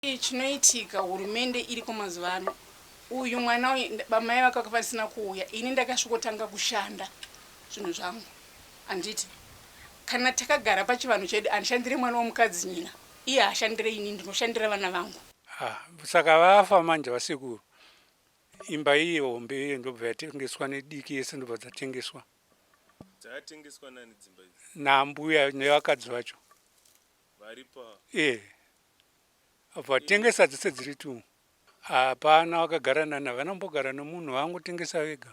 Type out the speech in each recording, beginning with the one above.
Chinoitika hurumende iri kumazuva ano. Uyu mwana bamai vakakafasina kuuya. Ini ndakasvikotanga kushanda zvinhu zvangu. Anditi kana takagara pachivanhu chedu andishandire mwana womukadzi nyina. Iye ashandire ini ndinoshandira vana vangu. Saka vafa manje vasikuru. Imba iyi hombe ndobva yatengeswa nediki yese ndobva dzatengeswa. Dzatengeswa nani dzimba idzi? Nambuya nevakadzi vacho. Varipa? Vatengesa dzese dziri tu. Hapana vakagara nani, havana kumbogara nemunhu, vangotengesa vega.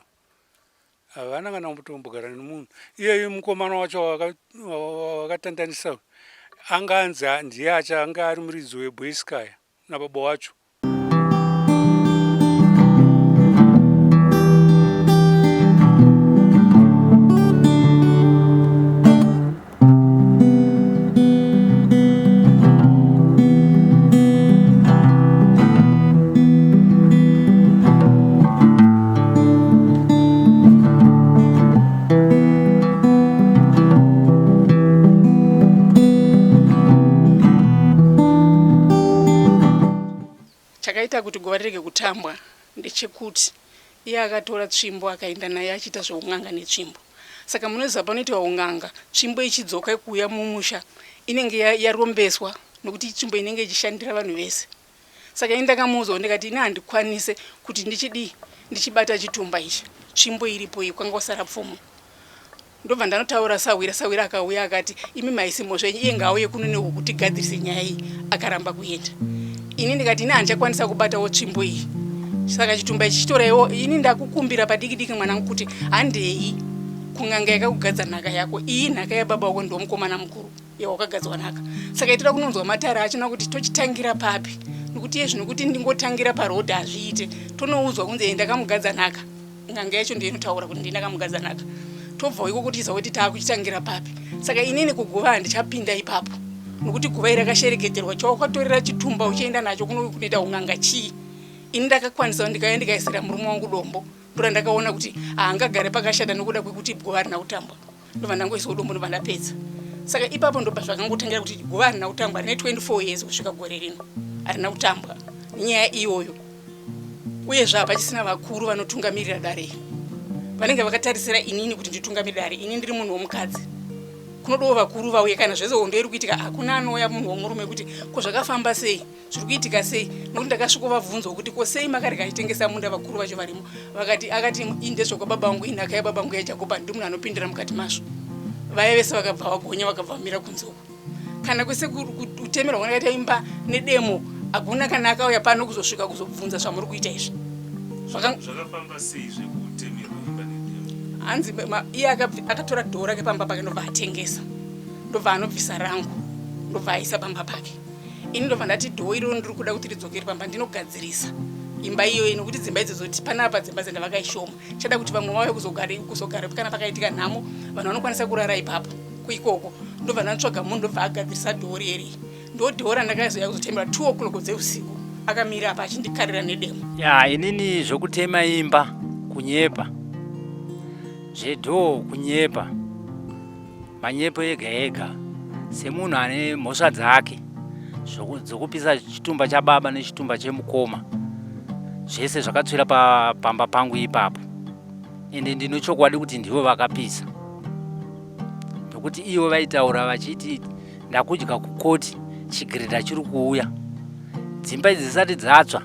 Havana kana kumbogara nemunhu. Iyeyu mukomana wacho wakatandanisa anganzi ndiye anga ari muridzi webhoisikaya nababa wacho. Chakaita kuti guva rirege kutambwa ndechekuti iye akatora tsvimbo akaenda naye achiita zveunganga netsvimbo. Saka munoziva panoitwa unganga, tsvimbo ichidzoka kuuya mumusha inenge yarombeswa nokuti tsvimbo inenge ichishandira vanhu vese. Saka ini ndakamuudza ndikati ini handikwanise kuti ndichibata chitumba ichi. Tsvimbo iripo iyi kwanga kusara pfumo. Ndobva ndanotaura Sawira akauya akati imi maisimo zvenyu iye ngaauye kuno nehukutigadzirise nyaya iyi, akaramba kuenda. Ini ndikati ini handichakwanisa kubatawo tsvimbo iyi. Saka chitumba ichi chitoraiwo ini ndakukumbira padiki mwanangu kuti handei kunganga yakakugadza nhaka yako. Iyi nhaka yababa wako ndiwo mukomana mukuru yawakagadzwa nhaka. Saka itira kunonzwa matara achina kuti tochitangira papi. Nokuti iye zvinokuti ndingotangira parodhi hazviite. Tonoudzwa kunzi ndakamugadza nhaka. Nganga yacho ndiyo inotaura kuti ndindakamugadza nhaka. Tobva iko kuti kuti taakuchitangira papi. Saka inini kuguva handichapinda ipapo. Nokuti guva iri rakashereketerwa chawakatorera chitumba uchienda nacho kunoita unganga chii. Ini ndakakwanisa ndikaenda ndikaisira murume wangu dombo. Ndora ndakaona kuti haangagare pakashata nokuda kwekuti guva harina kutambwa. Ndobva ndangoiswa dombo ndobva ndapedza. Saka ipapo ndobva zvakangotangira kuti guva harina kutambwa rine 24 years kusvika gore rino. Harina kutambwa nenyaya iyoyo. Uye zvapachisina vakuru vanotungamirira dare. Vanenge vakatarisira inini kuti nditungamirire dare. Ini ndiri munhu womukadzi. Kunodawo vakuru vauye kana zvese hondo iri kuitika hakuna anouya munhu womurume kuti ko zvakafamba sei, zviri kuitika sei. Nokuti ndakasvikovabvunza kuti ko sei makarega achitengesa munda vakuru vacho varimo. Akati indezvokwababa vangu, inhaka yababa vangu yaJakoba, ndi munhu anopindira mukati mazvo. Vaya vese vakabva vagonya vakabva vamira kunze uko. Kana kwese kutemerwa kwakaita imba nedemo hakuna kana akauya pano kuzosvika kuzobvunza zvamuri kuita izvi. Zvakafamba sei zvekutemerwa imba nedemo? Hanzi iye akatora dhoo rake pamba pake ndobva atengesa. Ndobva anobvisa rangu. Ndobva aisa pamba pake. Ini ndobva ndati dhoo iro ndiri kuda kuti ridzokere pamba ndinogadzirisa. Imba iyoyo nokuti dzimba idzi zoti panapa dzimba dzendavakaishoma. Chada kuti vamwe vauye kuzogara kana pakaitika nhamo vanhu vanokwanisa kurara ipapo. Kuikoko ndobva ndanotsvaga munhu ndobva agadzirisa dhoo riri. Ndo dhoo randakazoya kuzotemera 2 o'clock dzeusiku. Akamira apa achindikarira nedemo. Inini zvokutema imba kunyepa. Zvedhoo kunyepa. Manyepo ega semunhu ane mhosva dzake dzokupisa chitumba chababa nechitumba chemukoma. Zvese zvakatsvira pamba pangu ipapo. Ende ndinochokwadi kuti ndivo vakapisa. Nokuti ivo vaitaura vachiti ndakudya kukoti chigiredha chiri kuuya. Dzimba idzi dzisati dzatsva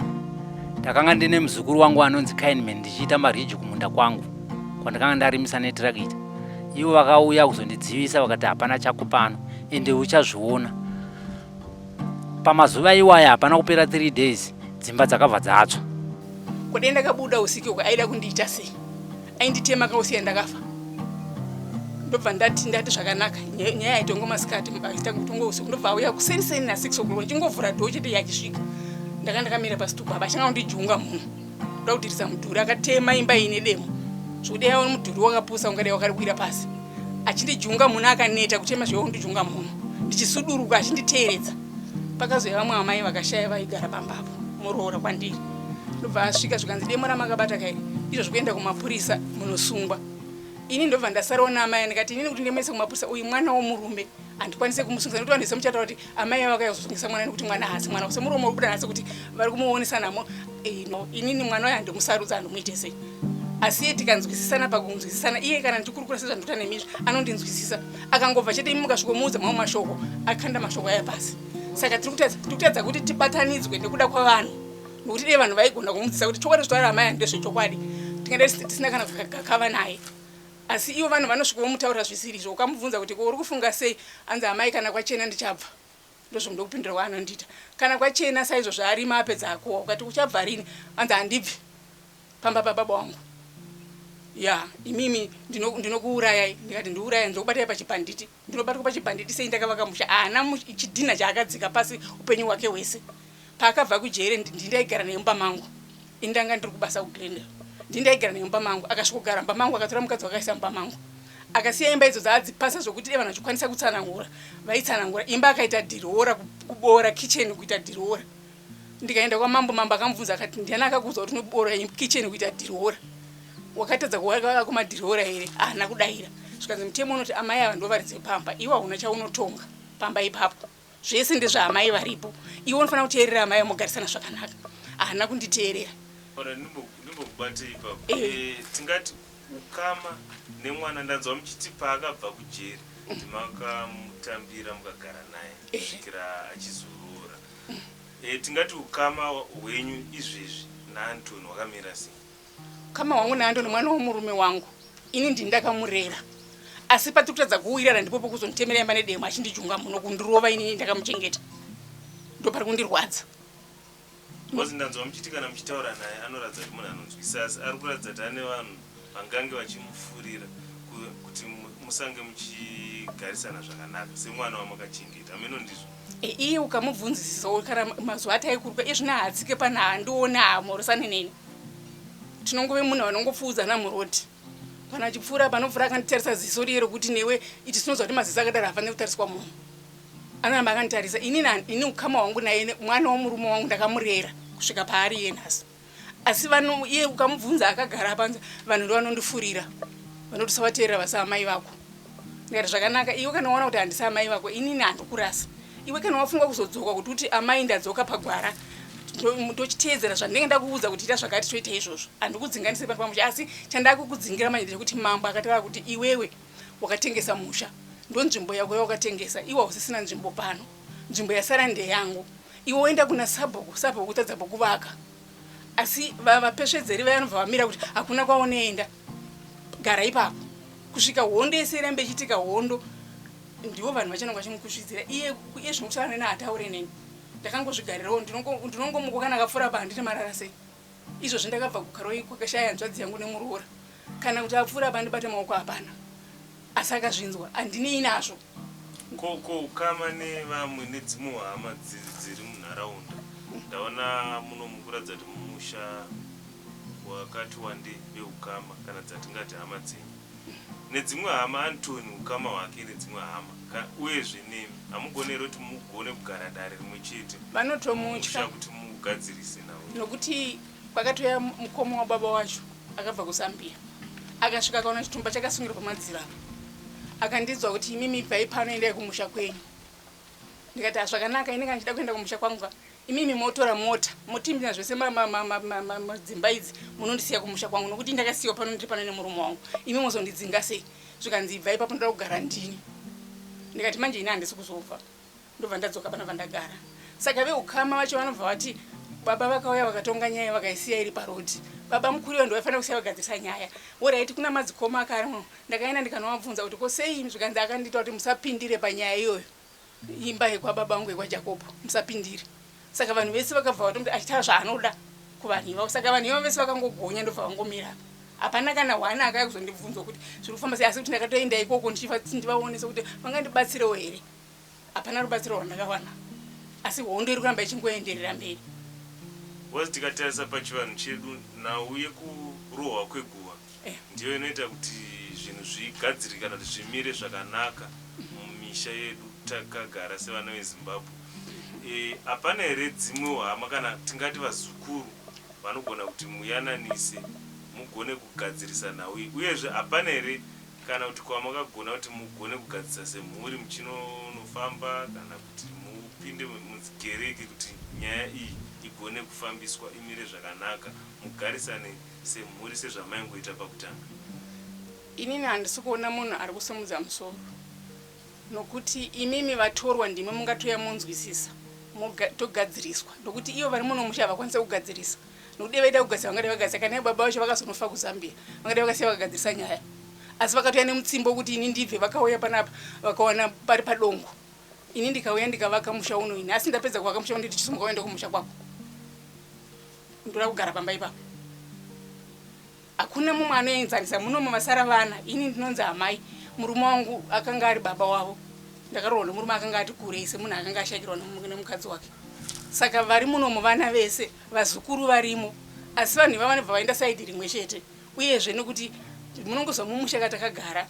ndakanga ndine muzukuru wangu anonzi Kindman ndichiita mariji kumunda kwangu kwandakanga ndarimisa netirakita. Ivo vakauya kuzondidzivisa vakati hapana chako pano ende uchazviona. Pamazuva iwaya hapana kupera 3 days dzimba dzakabva dzatsva. Kodi ndakabuda usiku uko aida kundiita sei? Ainditema kausiya ndakafa. Ndobva ndati zvakanaka nyaya itongo masikati mbaita kutongo usiku ndobva auya kuseni na 6 o'clock ndingovhura dhoo chete yachisvika. Ndakamira pasitupa abachanga kundijunga munhu. Ndoda kutirisa mudhuri akatema imba ine demo. Zvode yawo mudhuri wakapusa ungadai wakarikwira pasi. Achindijunga munhu akaneta kutema zvewo kundijunga munhu. Ndichisuduruka achinditeeredza. Pakazoya vamwe amai vakashaya vaigara pambapo. Muroora kwandiri. Ndobva asvika zvikanzi demo ramakabata kai. Izvo zvikuenda kumapurisa munosungwa. Ini ndobva ndasarawo namai ndikati inini kuti ndemese kumapurisa uyu mwana womurume handikwanise kumusungisa nekuti vanhu vese muchataura kuti amai vakayazosungisa mwana nekuti mwana hasi mwana semuromo ubuda nhasi kuti vari kumuonesa namo no inini mwana wayo handimusarudza handumuite sei asi iye tikanzwisisana pakunzwisisana iye kana ndikurukura sezvandikuita nemizvi anondinzwisisa akangobva chete imi mukasvikomuudza mamwe mashoko akanda mashoko aya pasi saka tiri kutadza kuti tibatanidzwe nekuda kwavanhu nokuti dei vanhu vaigona kumudzidzisa kuti chokwadi zvitaura amai handezvechokwadi tingada tisina kana kakava naye asi ivo vanhu vanosvikovomutaurira zvisiri izvo ukamubvunza kuti ko uri kufunga sei anzi amai kana kwachena ndichabva ndozvomuda kupindura kwaanondiita kana kwachena saizvo zvaari mapedza akuwa ukati uchabva rini anzi handibvi pamba pababa wangu ya imimi ndinokuurayai ndikati ndiuraya ndokubatai pachipanditi ndinobatwa pachipanditi sei ndakavaka musha haana chidhina chaakadzika pasi upenyu hwake hwese paakabva kujere ndindaigara neimba mangu indanga ndiri kubasa kuglendale ndindaigara neimba mangu akasvikogara mba mangu akatora mukadzi wakaisa mba mangu akasiya imba idzo dzaadzipasa zvokuti dei vanhu vachikwanisa kutsanangura vaitsanangura imba akaita dhirora kuboora kicheni kuita dhirora ndikaenda kwamambo mambo akamubvunza akati ndiani akakuudza kuti unoboora kicheni kuita dhirora wakatadza kuwaka kumadhirora here haana kudayira zvikanzi mutemo unoti amai ava ndovaridze pamba iwe hauna chaunotonga pamba ipapo zvese ndezvaamai varipo iwe unofanira kuteerera amai amugarisana zvakanaka haana kunditeerera ndimbokubate ipapo tingati ukama nemwana ndanzwa muchiti paakabva kujeri ndimakamutambira mukagara naye kusvikira achizorora tingati ukama hwenyu izvezvi naantoni hwakamira sei kama wangu naantoni mwana womurume wangu ini ndindakamurera asi patiri kutadza kuwirana ndipo pokuzonditemera imba nedemo achindijunga muno kundirova inini ndakamuchengeta ndo pari kundirwadza kozi ndanzwa muchiti kana muchitaura naye anoratidza kuti munhu anonzwisisa asi ari kuratidza kuti ane vanhu vangange vachimufurira kuti musange muchigarisana zvakanaka semwana wamakachengeta meno ndizvo iye ukamubvunzisisawo kana mazuva ataikuruka iye zvino haatsike pana handiona haamorosane neni tinongove munhu vanongopfuudzana murodi kana achipfuura panopfuura akanditarisa ziso riye rokuti newe iti tinozwa kuti maziso akadaro hafanire kutariswa munhu anoramba akanditarisa ini ukama wangu naye mwana womurume wangu ndakamurera kusvika paari iye nhasi asi iye ukamubvunza akagara panze vanhu ndo vanondifurira vanoti savateerera vasa amai vako ndikati zvakanaka iwe kana waona kuti handisi amai vako inini handikurasa iwe kana wafunga kuzodzoka kuti amai ndadzoka pagwara ndochiteedzera zvandinenge ndakuudza kuti ita zvakati toita izvozvo handikudzinganise pano pamusha asi chandakukudzingira manje ndechekuti mambo akataura kuti iwewe wakatengesa musha ndo nzvimbo yako yawakatengesa iwe hausisina nzvimbo pano nzvimbo yasara ndeyangu iwe woenda kuna sabhuku kutadza pokuvaka asi vapesvedzeri vayanobva vamira kuti hakuna kwaunoenda gara ipapo kusvika hondo yese irambe ichiitika hondo ndivo vanhu vachanonga vachimukusvidzira iye zvinokutaura neni hataure neni ndakangozvigarirawo ndinongomuka kana akapfuura pa handiti marara sei izvo zvindakabva kugaro kwakashaya nzvadzi yangu nemuroora kana kuti apfuura pa ndibate maoko hapana asi akazvinzwa handini inazvo ko ukama nevamwe nedzimwe hama dziri munharaunda ndaona muno mukuratidza kuti mumusha wakati wande veukama kana dzatingati hama dzenyu nedzimwe hama antoni ukama hwake nedzimwe hama uyezve nemi hamugoneri kuti mugone kugara dare rimwe chete vanotomutya kuti mugadzirise navo nokuti kwakatoya mukoma wababa wacho akabva kusambia akasvika akaona chitumba chakasungirwa pamadziro apo akandidzwa kuti imimi bvai pano endai kumusha kwenyu ndikati hazvakanaka ini kana ndichida kuenda kumusha kwangu imimi motora mota motimbina zvese madzimba idzi munondisiya kumusha kwangu nokuti ndakasiyiwa pano ndiri pano nemurume wangu imi mozondidzinga sei zvikanzi ibvai ipapo ndoda kugara ndini ndikati manje ini handisi kuzobva ndobva ndadzoka pana vandagara saka veukama vacho vanobva vati baba vakauya vakatonga nyaya vakaisiya iri parodi baba mukuru ndo vaifanira kusiya vagadzisa nyaya oraiti kuna madzikoma akarimo ndakaenda ndikanavabvunza kuti kosei zvikanzi akandita kuti musapindire panyaya iyoyo imba yekwababa vangu yekwajakobo musapindire saka vanhu vese vakabva vatomti achitaura zvaanoda kuvanhu ivavo saka vanhu ivavo vese vakangogonya ndobva vangomira hapana kana hwana akaya kuzondibvunzwa kuti zviri kufamba sei asi kuti ndakatoenda ikoko ndivaonesa kuti vangandibatsirewo here hapana rubatsiro rwandakawana asi hondo iri kuramba ichingoenderera mberi wazi tikatarisa pachivanhu chedu nhau yekurohwa kweguva ndiyo inoita kuti zvinhu zvigadzirike kana kuti zvimire zvakanaka mumisha yedu takagara sevana vezimbabwe hapana here dzimwe hama kana tingati vazukuru vanogona kuti muyananise mugone kugadzirisa nhau iyi uyezve hapana here kana kuti kwamakagona kuti mugone kugadzisa semhuri muchinofamba kana kuti mupinde mudzikereke kuti nyaya iyi igone kufambiswa imire zvakanaka mugarisane semhuri sezvamaingoita pakutanga? Inini handisi kuona munhu ari kusimudza musoro, nokuti imimi vatorwa ndimi mungatoya munzwisisa togadziriswa, nokuti iyo vari muno musha havakwanisa kugadzirisa, nokuti vaida kugadzira vangada vagadzira. Kana baba vacho vakazonofa kuZambia vangada vakasiya vakagadzirisa nyaya, asi vakatoya nemutsimbo kuti ini ndibve. Vakauya panapa vakaona pari padongo, ini ndikauya ndikavaka musha uno ini, asi ndapedza kuvaka musha uno ndichisimuka uende kumusha kwako, ndoda kugara pamba ipapo. Hakuna mumwe anoenzanisa. Munomo masara vana, ini ndinonzi amai, murume wangu akanga ari baba wavo. Ndakarohwa murume akanga ati kurei semunhu akanga ashakirwa nemukadzi wake. Saka vari munomo vana vese, vazukuru varimo, asi vanhu ivava vanobva vaenda saidi rimwe chete. Uyezve nekuti munongozwa mumusha katakagara,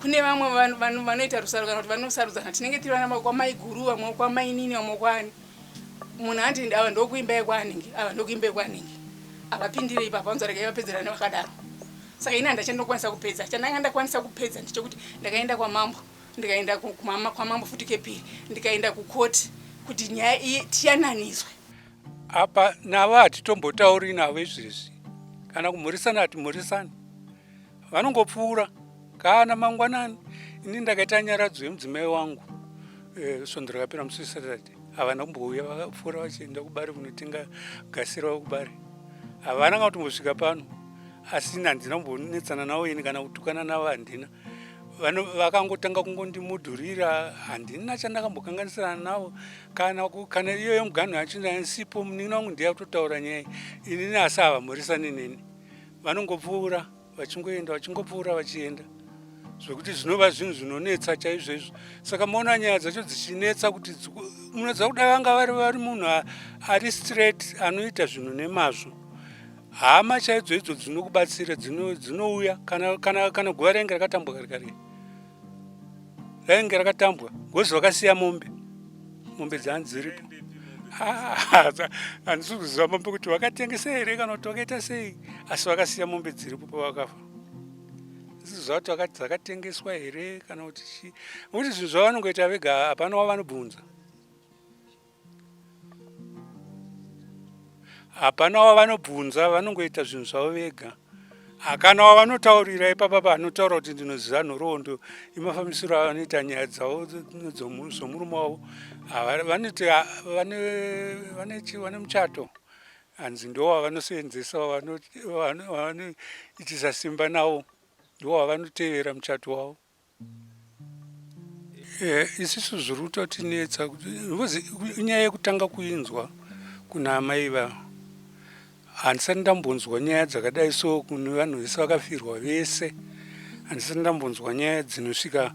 kune vamwe vanhu vanoita rusaro kana kuti vanosarudzana, tinenge tiri vana kwamai guru, vamwe kwamai nini, vamwe kwani. Munhu ati ava ndokuimba yekwanhingi, ava ndokuimba yekwanhingi, avapindire ipapo vanzorega ivapedzerane vakadaro. Saka ini handachandokwanisa kupedza. Chandanga ndakwanisa kupedza ndechekuti ndakaenda kwamambo, ndikaenda kwamambo futi kepiri, ndikaenda kukoti kuti nyaya iyi tiyananiswe. Apa navo hatitombotauri navo izvezvi, kana kumhurisana hatimhurisani, vanongopfuura. Kana mangwanani ini ndakaita nyaradzo yemudzimai wangu svondo rakapera musi Saturday, havana kumbouya, vakapfuura vachienda kubare kunotenga gasira vakubare. Havana kana kutombosvika pano, asi handina kumbonetsana navo ini kana kutukana navo handina. Vakangotanga kungondimudhurira, handina chandakambokanganisana navo. Kana iyoyo muganhu yacho sipo, munin'ina wangu ndiye kutotaura nyaya inini, asi havamhurisani neni. Vanongopfuura vachingoenda, vachingopfuura vachienda, zvokuti zvinova zvinhu zvinonetsa chaizvezvo. Saka maona nyaya dzacho dzichinetsa kuti munodza kuda vanga vari munhu ari straight, anoita zvinhu nemazvo. Hama chaidzo idzo dzinokubatsira, dzinouya kana guva rainge rakatambwa kare kare, rainge rakatambwa gozi vakasiya mombe dzanziripo. Handisi kuziva mombe kuti vakatengesa here kana kuti vakaita sei, asi vakasiya mombe dziripo pavakafa. Ndisiziva kuti vakati dzakatengeswa here kana kuti chii, nokuti zvinhu zvavanongoita vega hapana wavanobvunza. Hapana wavanobvunza, vanongoita zvinhu zvavo vega. Hakana wavanotaurira ipapa panotaura kuti ndinoziva nhoroondo imafambisiro avanoita nyaya dzavo dzomurume wavo. Vane muchato, hanzi ndo wavanosenzesa, wavanoitisa simba navo, ndo wavanotevera muchato wavo. Isusu zviri kutotinetsa kuti inyaya yekutanga kuinzwa kuna amai vavo. Handisati ndambonzwa nyaya dzakadai so kune vanhu vese vakafirwa vese. Handisati ndambonzwa nyaya dzinosvika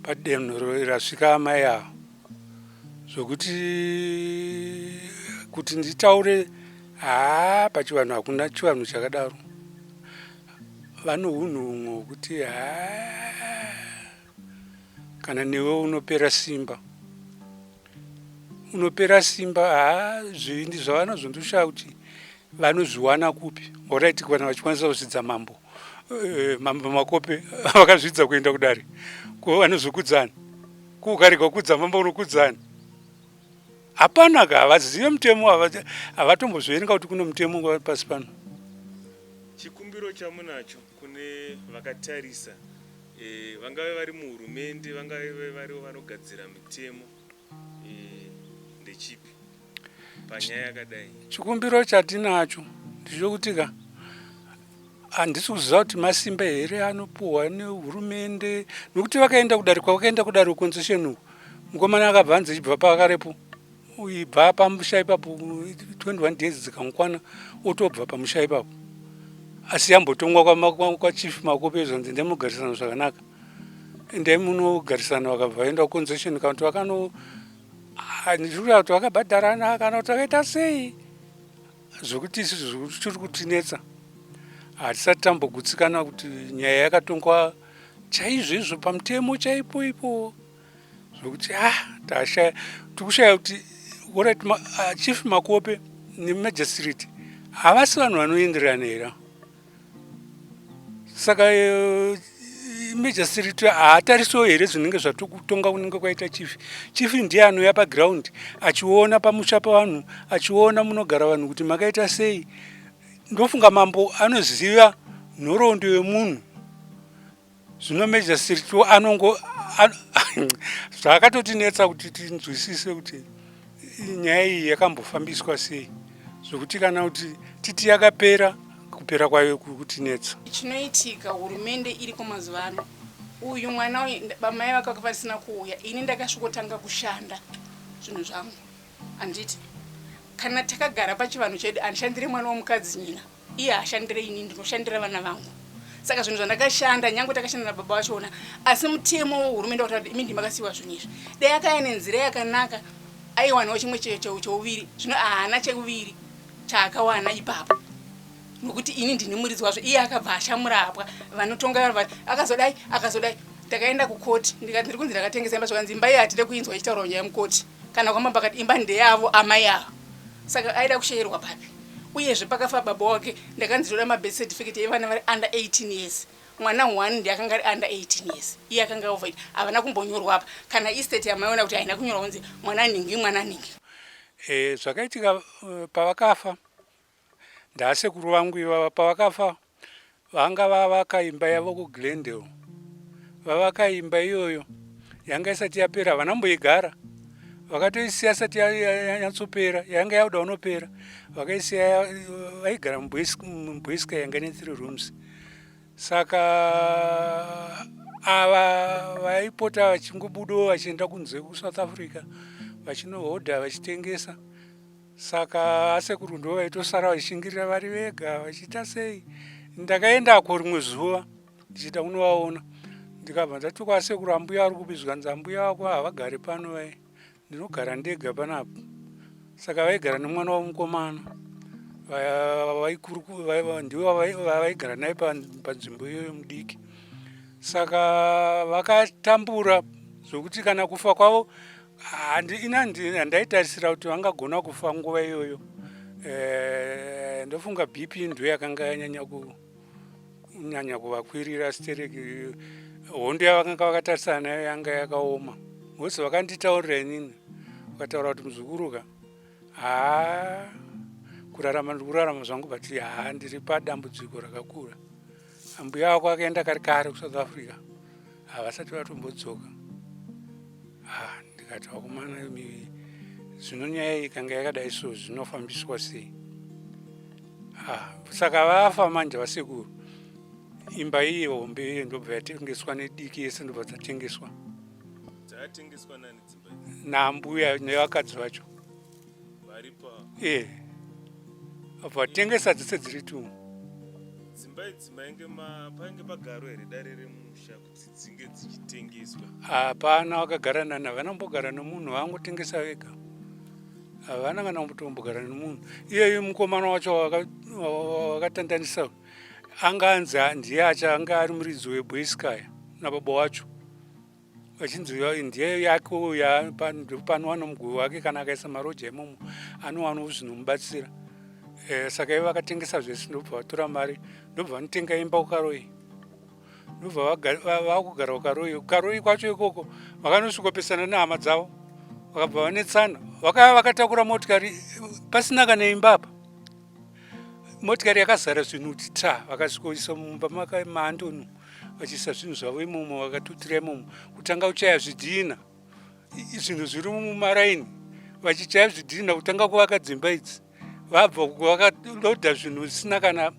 padenho rasvika amai avo, zvokuti nditaure pachivanhu hakuna chivanhu chakadaro. Vano hunhu humwe hwokuti kana newe unopera simba, zvindi zvavanozondoshaa kuti vanozviwana kupi. Alright, kana vachikwanisa kuzvidza mambo makope vakazvidza kuenda kudare, kuva vanozokudzana, kuukarega kukudza mambo unokudzana. Hapana, havazive mutemo, havatombozverenga kuti kune mutemo pasi pano. Chikumbiro chamunacho kune vakatarisa, vangave vari muhurumende, vangave vari vanogadzira mitemo, ndechipi panyaya yakadai? Chikumbiro chatinacho ndichokutika handisi kuziva kuti masimba here anopuhwa nehurumende, nokuti vakaenda kudare kwavakaenda kudare concession uku, mukomana akabva hanzi chibva pakarepo, uibva pamusha ipapo 21 days dzikamukwana otobva pamusha ipapo, asi yambotongwa kwachief makope zvanzi ndemugarisana zvakanaka, ende munogarisana, vakabva vaenda concession kana kuti ndikuda kuti vakabhadharana kana kuti vakaita sei, zvokuti isusu tiri kutinetsa. Hatisati tambogutsikana kuti nyaya yakatongwa chaizvezvo pamutemo chaipo ipo, zvokuti tikushaya kuti chief makope nemajistrate havasi vanhu vanoenderana here. Saka major street haatariso here zvinenge zvatokutonga kunenge kwaita chifi. Chifi ndiye anouya paground achiona pamusha pavanhu, achiona munogara vanhu kuti makaita sei. Ndofunga mambo anoziva nhoroondo yemunhu. Zvino major street anongo zvakatotinetsa kuti tinzwisise kuti nyaya iyi yakambofambiswa sei, zvokuti kana kuti titi yakapera kupera kwayo kutinetsa. Chinoitika hurumende iri kumazuva ano, uyu mwana bamai vakanga vasina kuuya, ini ndakasvikotanga kushanda zvinhu zvangu. Handiti kana takagara pachivanhu chedu handishandire mwana womukadzi nyina, iye hashandire ini, ndinoshandira vana vangu. Saka zvinhu zvandakashanda nyange takashanda nababa vachona, asi mutemo wehurumende wakati imi ndimakasiwa zvinhu izvi. Dai akaenda nzira yakanaka aiwanawo chimwe cheuviri, zvino haana cheuviri chaakawana ipapo. Nokuti ini ndini muridzi wazvo, iye akabva ashamurapwa, vanotonga akazodai. Takaenda kukoti, ndikati ndiri kunzi ndakatengesa imba zvakanzi imba iyi hatide kuinzwa ichitaura nyaya yemukoti. Kana kwamamba akati imba ndeyavo amai avo. Saka aida kushayirwa papi. Uyezve pakafa baba wake, ndakanzi ndoda mabirth certificate yevana vari under 18 years. Mwana 1 ndiye akanga ari under 18 years. Iye akanga over 8. Havana kumbonyorwa apa. Kana estate yamaiona kuti haina kunyorwa kunzi mwana ningi. Zvakaitika pavakafa, ndasekuru vangu ivava pavakafa vanga vavaka imba yavo kuGlendale. Vavaka imba iyoyo yanga isati yapera, havana kumboigara. Vakatoisiya isati yanyatsopera, yanga yakuda unopera. Vakaisiya vaigara mubweska yanga ine 3 rooms. Saka ava vaipota vachingobudawo vachienda kunze kuSouth Africa vachinohodha vachitengesa. Saka asekuru ndo vaitosara vachishingirira vari vega vachiita sei. Ndakaendako rimwe zuva ndichida kunovaona, ndikabva ndati kwasekuru ambuya ari kupi, zvikanzi ambuya wako havagari pano vai, ndinogara ndega panapo. Saka vaigara nemwana womukomana ndivo vaigara naye panzvimbo iyoyo mudiki. Saka vakatambura zvokuti kana kufa kwavo handaitarisira kuti vangagona kufa nguva iyoyo. Ndofunga BP ndo yakanga yanyanya kuvakwirira stereki. Hondo yavakanga vakatarisana nayo yanga yakaoma. Vose vakanditaurira inini, vakataura kuti muzukuruka, kurarama ndikurarama zvangu, but ndiri padambudziko rakakura. Ambuya wako akaenda kare kuSouth Africa, havasati vatombodzoka. Ndikati vakomana, zvino nyaya iyi ikanga yakadai so zvinofambiswa sei? Saka vafa manje vasekuru. Imba iyi hombe iyo ndobva yatengeswa nediki yese, ndobva dzatengeswa. Dzatengeswa nani dzimba idzi? Nambuya nevakadzi vacho. Varipa? Vatengesa dzese dziri tu. Dzimba idzi painge pagaro here dare remusha kuti dzinge dzichitengeswa? Hapana, vakagara nani, havana kumbogara nemunhu, vangotengesa vega. Havana kana kutombogara nemunhu. Iyeyu mukomana wacho wakatandanisa anga anzi ndiye achanga ari muridzi webweskaya nababa wacho, vachinzi ndiye yako panowana mugove wake, kana akaisa maroja imomo anowanawo zvinomubatsira. Saka ivo vakatengesa zvese, ndobva vatora mari, ndobva vanotenga imba kuKaroi, ndobva vakugara kuKaroi. Karoi kwacho ikoko vakanosvikopesana nehama dzavo, vakabva vanetsana, vakava vakatakura motikari pasina kana imba apa. Motikari yakazara zvinhu kuti vakasvikoisa mumba maandonu, vachiisa zvinhu zvavo imomo, vakatutira imomo, kutanga kuchaya zvidhina, zvinhu zviri mumaraini, vachichaya zvidhina kutanga kuvaka dzimba idzi. Vabva vakalodha zvinhu zvisina kana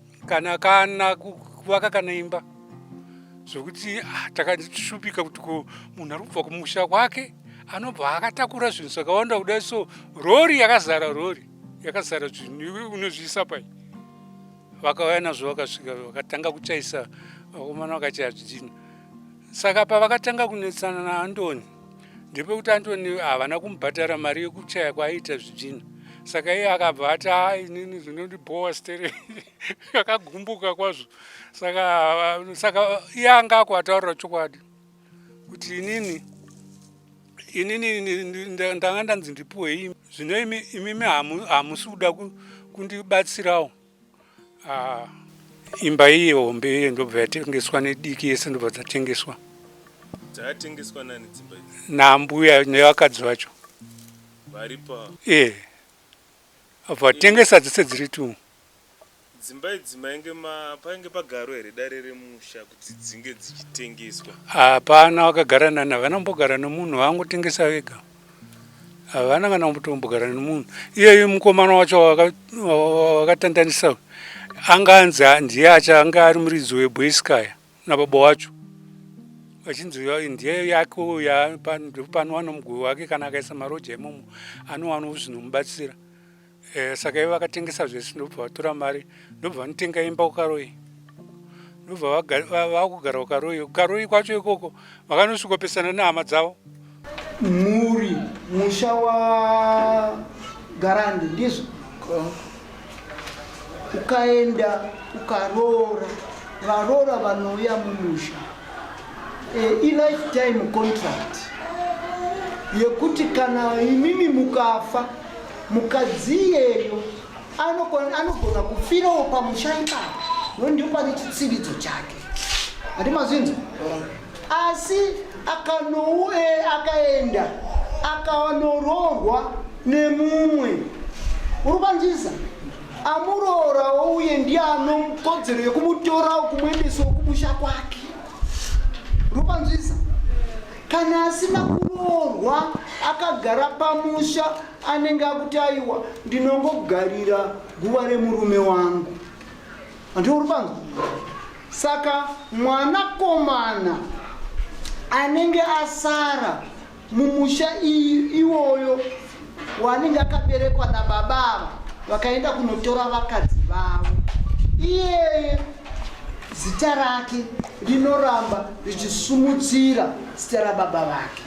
kuvaka kana imba, zvokuti takashupika kuti munhu ari kubva kumusha kwake anobva akatakura zvinhu zvakawanda kudai so. Rori yakazara zvinhu unozviisa pai. Vakauya nazvo vakasvika vakatanga kuchaisa, vakomana vakachaya zvidhina. Saka pavakatanga kunetsana naAndoni, ndepekuti Andoni havana kumubhadhara mari yekuchaya kwaaita zvidhina. Saka iye akabva ati inini zvinondibhowa stere akagumbuka kwazvo. Saka iye anga akuataurira chokwadi kuti inini ndanga ndanzi ndipuwe imi, zvino imimi hamusi kuda kundibatsirawo. imba iyi hombe ndobva yatengeswa nediki yese ndobva dzatengeswa. Dzatengeswa nani dzimba idzi? Nambuya nevakadzi vacho. Varipa. Vatengesa dzese dziri 2. Dzimba idzi painge pagaro here dare remusha kuti dzinge dzichitengeswa? Hapana, vakagara nani, havana kumbogara nemunhu, vangotengesa vega. Havana kana kutombogara nemunhu. Iyeyu mukomana wacho wakatandanisa anganzi ndiye achanga ari muridzi webhoiskaya nababa wacho. Vachinzi ndiye yake uya panowana mugove wake kana akaisa maroja imomo anowanawo zvinomubatsira. Saka ivo vakatengesa zvese ndobva vatora mari ndobva vanotenga imba kukaroyi. Ndobva vakugara kukaroyi. Kukaroyi kwacho ikoko vakanosvikopesana nehama dzavo. Muri musha wa Garandi ndizvo ukaenda ukarora varora vanouya mumusha i-lifetime contract yekuti kana imimi mukafa mukadzi iyeyo anogona kufirawo pamusha ipapo nondio pane chitsiridzo chake. Hati mazinzo? Asi akaenda akanororwa nemumwe urupanzisa amurora ouye ndiye anokodzero yekumutora kumwendesa kumusha kwake urupanzisa. Kana asina kurorwa akagara pamusha anenge akuti aiwa ndinongogarira guva remurume wangu. Andio urupanza? Saka mwanakomana anenge asara mumusha iwoyo wanenge akaberekwa nababa vakaenda kunotora vakadzi vavo, iyeye zita rake rinoramba richisumudzira zita rababa vake.